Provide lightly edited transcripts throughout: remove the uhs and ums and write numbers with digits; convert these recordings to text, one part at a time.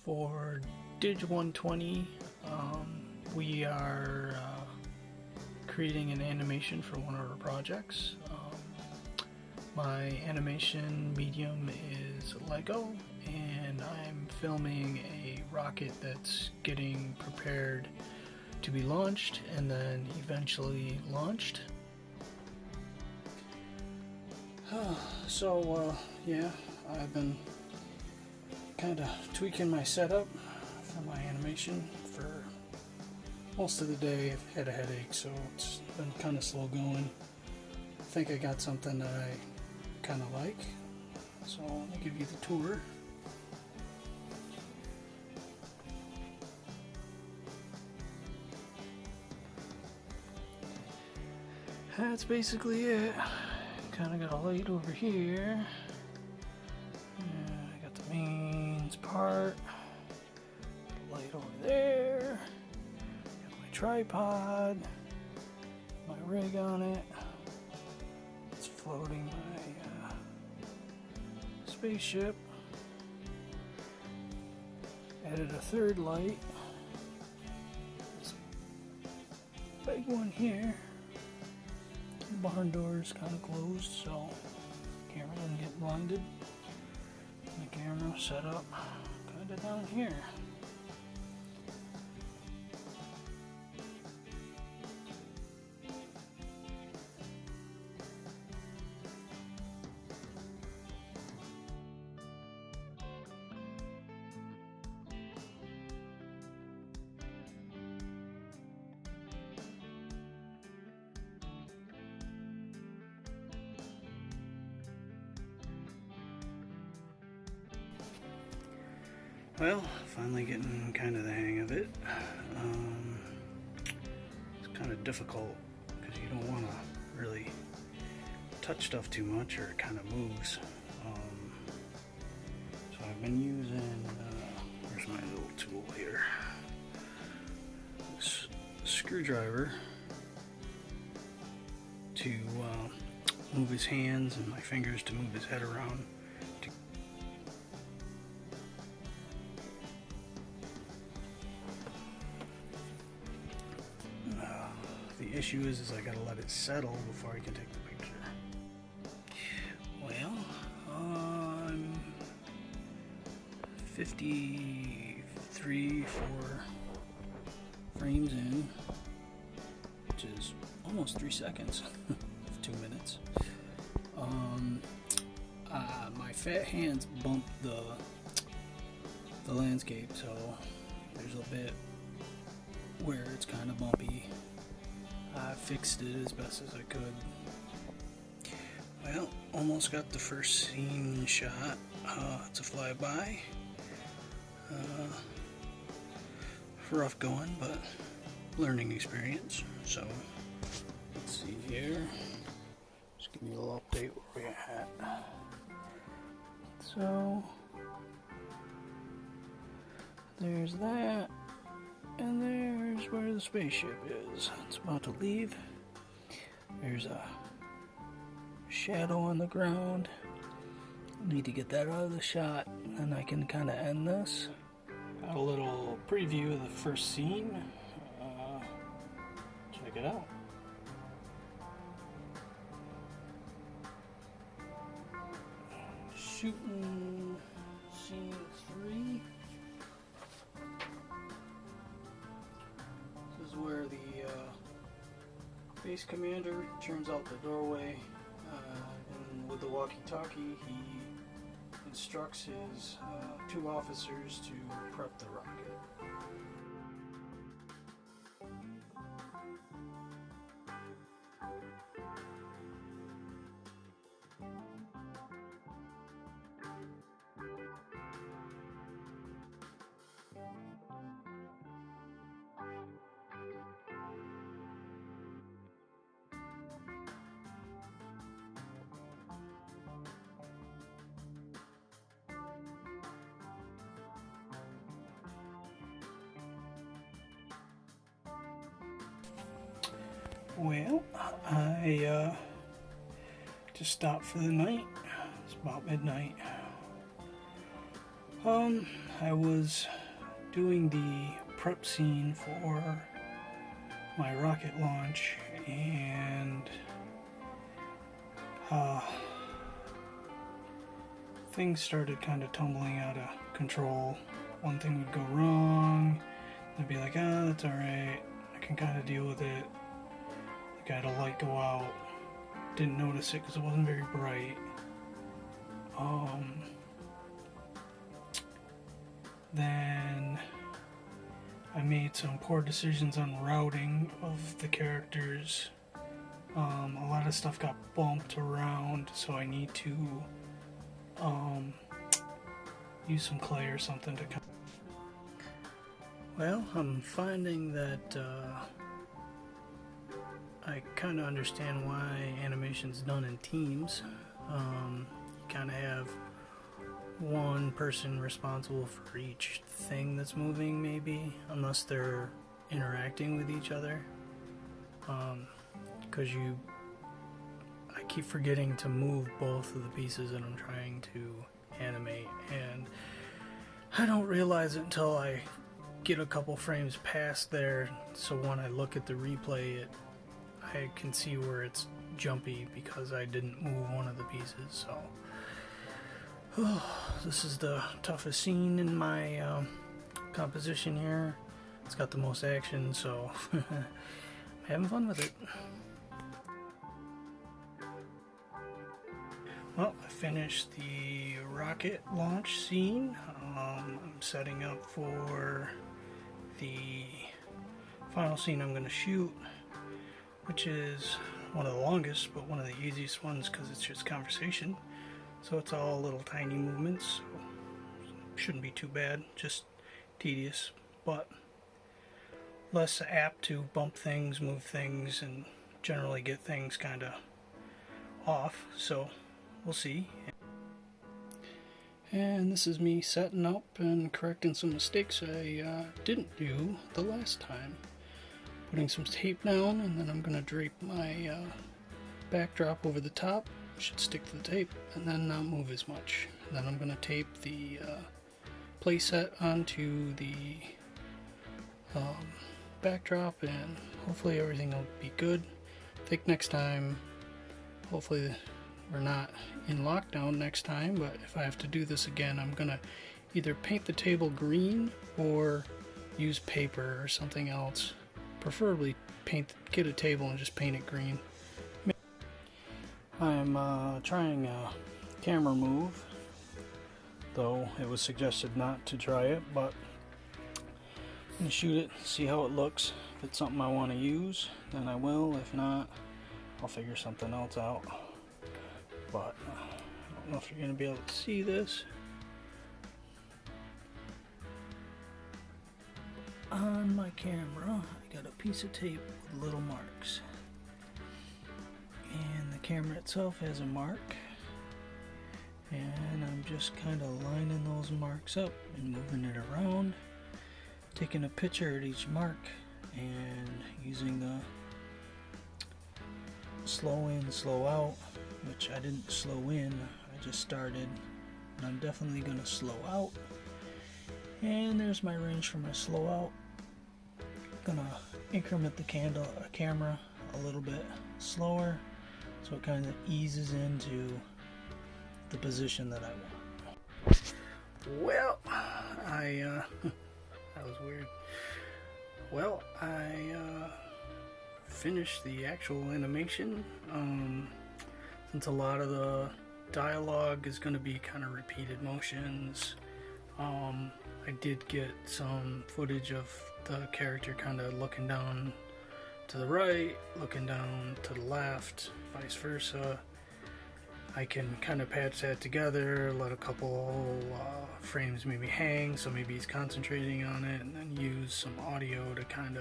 For Dig 120, we are creating an animation for one of our projects. My animation medium is Lego, and I'm filming a rocket that's getting prepared to be launched and then eventually launched. Yeah, I've been kind of tweaking my setup for my animation for most of the day. I've had a headache, so it's been kind of slow going. I think I got something that I kind of like, so let me give you the tour. That's basically it. Kind of got a light over here. I got the mains part. Light over there. Got my tripod. My rig on it. It's floating my spaceship. Added a third light. This big one here. The barn door is kind of closed, so the camera doesn't get blinded. And the camera set up kind of down here. Well, finally getting kind of the hang of it. It's kind of difficult because you don't want to really touch stuff too much or it kind of moves. So I've been using, where's my little tool here? This screwdriver to move his hands and my fingers to move his head around. The issue is I gotta let it settle before I can take the picture. Well, I'm 53, 4 frames in, which is almost 3 seconds of 2 minutes. My fat hands bump the landscape, so there's a bit where it's kind of bumpy. I fixed it as best as I could. Well, almost got the first scene shot. It's a flyby. Rough going, but learning experience. So, let's see here. Just give me a little update where we're at. So, there's that. And there's where the spaceship is. It's about to leave. There's a shadow on the ground. Need to get that out of the shot, and I can kind of end this. Got a little preview of the first scene. Check it out. Shooting scene 3. Where the base commander turns out the doorway, and with the walkie-talkie he instructs his 2 officers to prep the rocket. Well, I just stopped for the night. It's about midnight. I was doing the prep scene for my rocket launch, and things started kind of tumbling out of control. One thing would go wrong, I'd be like, ah, that's alright, I can kind of deal with it. Like, I had a light go out, didn't notice it because it wasn't very bright. Then I made some poor decisions on routing of the characters. A lot of stuff got bumped around, so I need to use some clay or something to come. Well, I'm finding that I kind of understand why animation's done in teams. You kind of have one person responsible for each thing that's moving, maybe, unless they're interacting with each other. Because I keep forgetting to move both of the pieces that I'm trying to animate, and I don't realize it until I get a couple frames past there, so when I look at the replay, I can see where it's jumpy because I didn't move one of the pieces. So this is the toughest scene in my composition here. It's got the most action, so I'm having fun with it. Well, I finished the rocket launch scene. I'm setting up for the final scene I'm going to shoot, which is one of the longest, but one of the easiest ones because it's just conversation. So it's all little tiny movements, so shouldn't be too bad, just tedious, but less apt to bump things, move things, and generally get things kind of off, so we'll see. And this is me setting up and correcting some mistakes I didn't do the last time. Putting some tape down, and then I'm going to drape my backdrop over the top. Should stick to the tape and then not move as much. And then I'm going to tape the playset onto the backdrop, and hopefully everything will be good. I think next time, hopefully we're not in lockdown next time, but if I have to do this again, I'm going to either paint the table green or use paper or something else. Preferably get a table and just paint it green. I'm trying a camera move, though it was suggested not to try it, but I'm going to shoot it, see how it looks. If it's something I want to use, then I will. If not, I'll figure something else out. But I don't know if you're going to be able to see this. On my camera, I got a piece of tape with little marks. And the camera itself has a mark, and I'm just kind of lining those marks up and moving it around, taking a picture at each mark and using the slow in, slow out, which I didn't slow in, I just started, and I'm definitely going to slow out. And there's my range for my slow out. Gonna increment the camera a little bit slower, so it kind of eases into the position that I want. Well, that was weird. Well, I finished the actual animation. Since a lot of the dialogue is going to be kind of repeated motions, I did get some footage of the character kind of looking down to the right, looking down to the left, vice versa. I can kind of patch that together, let a couple frames maybe hang, so maybe he's concentrating on it, and then use some audio to kind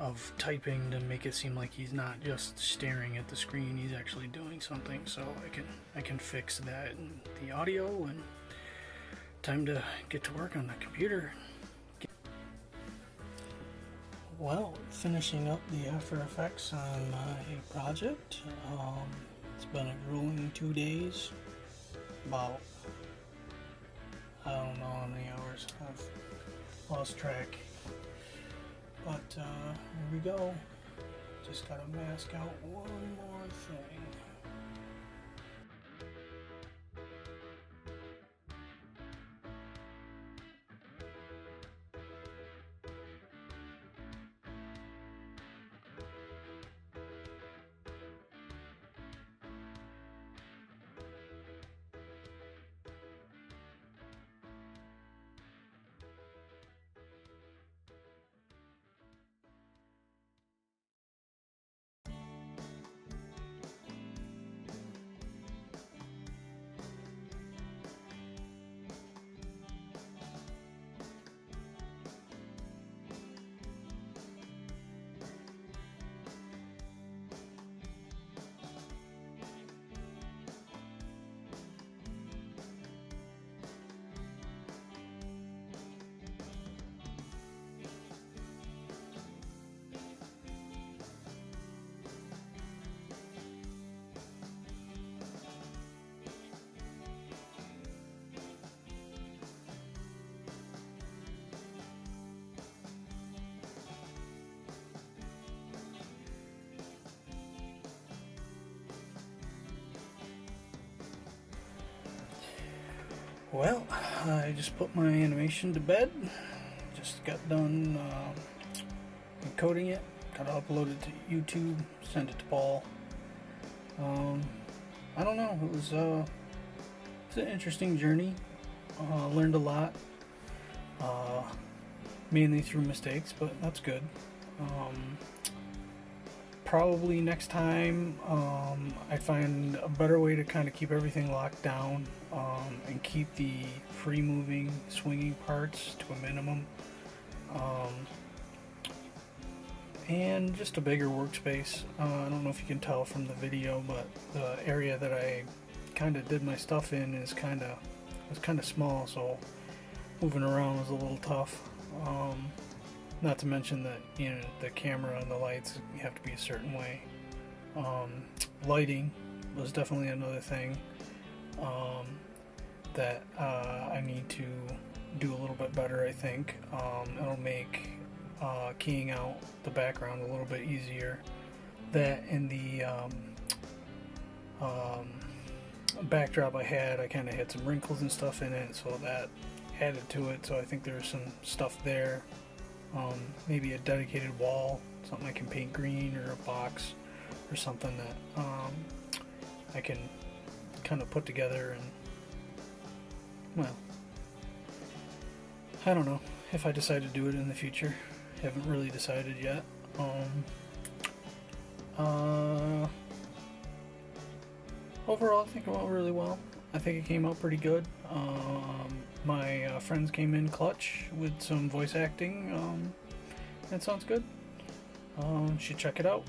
of typing to make it seem like he's not just staring at the screen, he's actually doing something. So I can fix that in the audio, and time to get to work on the computer. Well, finishing up the After Effects on my project. It's been a grueling 2 days. About, I don't know how many hours I've lost track. But here we go. Just gotta mask out one more thing. Well, I just put my animation to bed. Just got done encoding it. Gotta upload it to YouTube, send it to Paul. I don't know. It's an interesting journey. Learned a lot, mainly through mistakes, but that's good. Probably next time I find a better way to kind of keep everything locked down and keep the free moving, swinging parts to a minimum, and just a bigger workspace. I don't know if you can tell from the video, but the area that I kind of did my stuff in is kind of small, so moving around was a little tough. Not to mention that, you know, the camera and the lights, you have to be a certain way. Lighting was definitely another thing that I need to do a little bit better, I think. It'll make keying out the background a little bit easier. That and the backdrop I kind of had some wrinkles and stuff in it, so that added to it. So I think there's some stuff there. Maybe a dedicated wall, something I can paint green, or a box or something that I can kind of put together. And, well, I don't know if I decide to do it in the future. Haven't really decided yet. Overall, I think it went really well. I think it came out pretty good. My friends came in clutch with some voice acting. That sounds good. Should check it out.